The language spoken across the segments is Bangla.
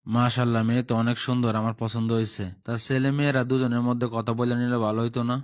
মাশাআল্লাহ, মেয়ে তো অনেক সুন্দর, আমার পছন্দ হয়েছে। তার ছেলে মেয়েরা দুজনের মধ্যে কথা বলে নিলে ভালো হইতো না?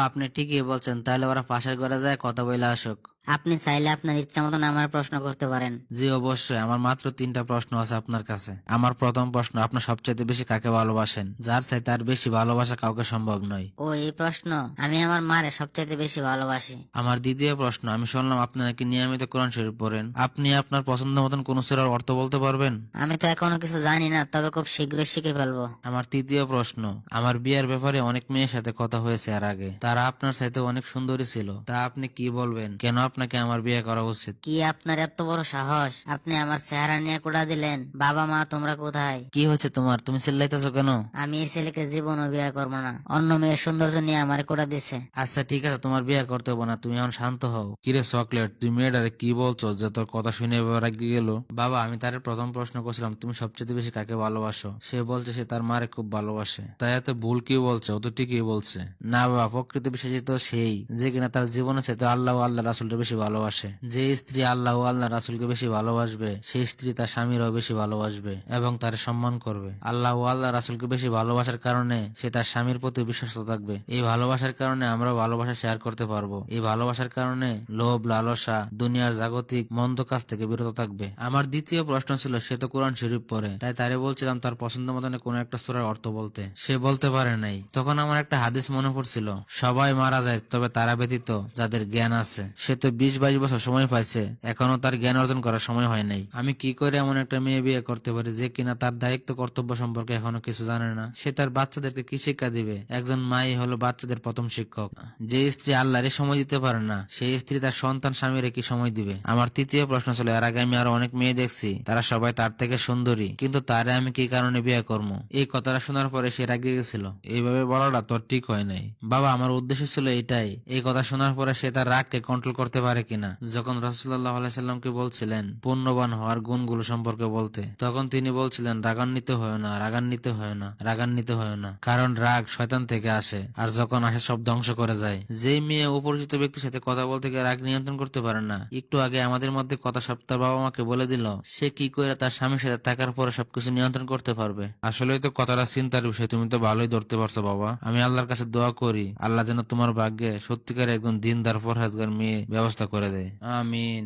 আপনি ঠিকই বলছেন, তাহলে ওরা পাশের ঘরে যায় কথা বলে আসুক। আপনি চাইলে আপনার ইচ্ছা মতন আমার প্রশ্ন করতে পারেন। জি অবশ্যই, আমার মাত্র 3টা প্রশ্ন আছে আপনার কাছে। আমার প্রথম প্রশ্ন, আপনার সবচাইতে বেশি কাকে ভালোবাসেন? যার চাই তার বেশি ভালোবাসা কাউকে সম্ভব নয়। ও, এই প্রশ্ন? আমি আমার মারে সবচাইতে বেশি ভালোবাসি। আমার দ্বিতীয় প্রশ্ন, আমি শুনলাম আপনি নাকি নিয়মিত কোরআন শরীফ পড়েন। আপনি আপনার পছন্দ মতন কোন সূরার অর্থ বলতে পারবেন? আমি তো এখনো কিছু জানি না, তবে খুব শীঘ্রই শিখে ফেলবো। আমার তৃতীয় প্রশ্ন, আমার বিয়ের ব্যাপারে অনেক মেয়ের সাথে কথা হয়েছে এর আগে, তারা আপনার সাথে অনেক সুন্দরী ছিল। তা আপনি কি বলবেন, কেন আপনাকে আমার বিয়ে করা উচিত? কি আপনার এত বড় সাহস? আপনি আমার চেহারা নিয়ে কোড়া দিলেন? বাবা মা তোমরা কোথায়? কি হয়েছে তোমার, তুমি চিল্লাইতেছো কেন? আমি এই ছেলেকে জীবনও বিয়ে করবো না, অন্য মেয়ের সৌন্দর্য নিয়ে আমার কোড়া দিছে। আচ্ছা ঠিক আছে, তোমার বিয়ে করতে হবে না, তুমি এখন শান্ত হও। কিরে চকলেট, তুই মেয়েটারে কি বলছো যে তোর কথা শুনে এবার রাগি গেল? বাবা, আমি তার প্রথম প্রশ্ন করছিলাম তুমি সবচেয়ে বেশি কাকে ভালোবাসো। সে বলছে সে তার মারে খুব ভালোবাসে। তাই এত ভুল কি বলছে? ও তো ঠিকই বলছে। না বাবা, প্রকৃত বিশ্বাসী তো সেই যে কিনা তার জীবনে চাইতে আল্লাহ ও আল্লাহ রাসুলকে বেশি ভালোবাসে। যে স্ত্রী আল্লাহ ও আল্লাহ রাসুলকে বেশি ভালোবাসবে, সেই স্ত্রী তার স্বামীরও বেশি ভালোবাসবে এবং তার সম্মান করবে। আল্লাহ ও আল্লাহ রাসুলকে বেশি ভালোবাসার কারণে সে তার স্বামীর প্রতি বিশ্বস্ত থাকবে। এই ভালোবাসার কারণে আমরা ভালোবাসা শেয়ার করতে পারবো। এই ভালোবাসার কারণে লোভ লালসা দুনিয়ার জাগতিক মন্দ কাজ থেকে বিরত থাকবে। আমার দ্বিতীয় প্রশ্ন ছিল, সে তো কোরআন শরীফ পড়ে, তাই তারে বলছিলাম তার পছন্দ মতনে কোন একটা সূরার অর্থ বলতে। সে বলতে পারে নাই। তখন আমার একটা হাদিস মনে পড়ছিল, সবাই মারা যায় তবে তারা ব্যতীত যাদের জ্ঞান আছে। সে তো 20-22 বছর সময় পাইছে, এখনো তার জ্ঞান অর্জন করার সময় হয় নাই। আমি কি করে এমন একটা মেয়ে বিয়ে করতে পারি যে কিনা তার দায়িত্ব কর্তব্য সম্পর্কে এখনো কিছু জানে না? সে তার বাচ্চাদেরকে কি শিক্ষা দিবে? একজন মাই হলো বাচ্চাদের প্রথম শিক্ষক। যে স্ত্রী আল্লাহরে সময় দিতে পারে না, সেই স্ত্রী তার সন্তান স্বামীরে কি সময় দিবে? আমার তৃতীয় প্রশ্ন ছিল, এর আগে আমি আরো অনেক মেয়ে দেখছি, তারা সবাই তার থেকে সুন্দরী, কিন্তু তারে আমি কি কারণে বিয়ে করবো? এই কথাটা শোনার পরে সে রাগে গেছিল। এইভাবে বলাটা তোর ঠিক হয় নাই বাবা। আমার উদ্দেশ্য ছিল এটাই, এই কথা শোনার পরে সে তার রাগকে কন্ট্রোল করতে পারে কিনা। যখন রাসূলুল্লাহ সাল্লামকে বলছিলেন পুণ্যবান হওয়ার গুণগুলো সম্পর্কে বলতে, তখন তিনি বলছিলেন রাগান্বিত হয় না, রাগান্বিত হয় না, রাগান্বিত হয় না, কারণ রাগ শয়তান থেকে আসে, আর যখন আসে সব ধ্বংস করে যায়। যেই মেয়ে অপরিচিত ব্যক্তির সাথে কথা বলতে গিয়ে রাগ নিয়ন্ত্রণ করতে পারে না, একটু আগে আমাদের মধ্যে কথা সব তার বাবা মাকে বলে দিল, সে কি করে তার স্বামীর সাথে থাকার পরে সবকিছু নিয়ন্ত্রণ করতে পারবে? আসলে তো কথাটা চিন্তার বিষয়, তুমি তো ভালোই ধরতে পারছো বাবা। আমি আল্লাহর কাছে দোয়া করি আল্লাহ যেন তোমার ভাগ্যে সত্যিকার একজন দিনদার পরহেজগার মেয়ে ব্যবস্থা করে দেয়। আমিন।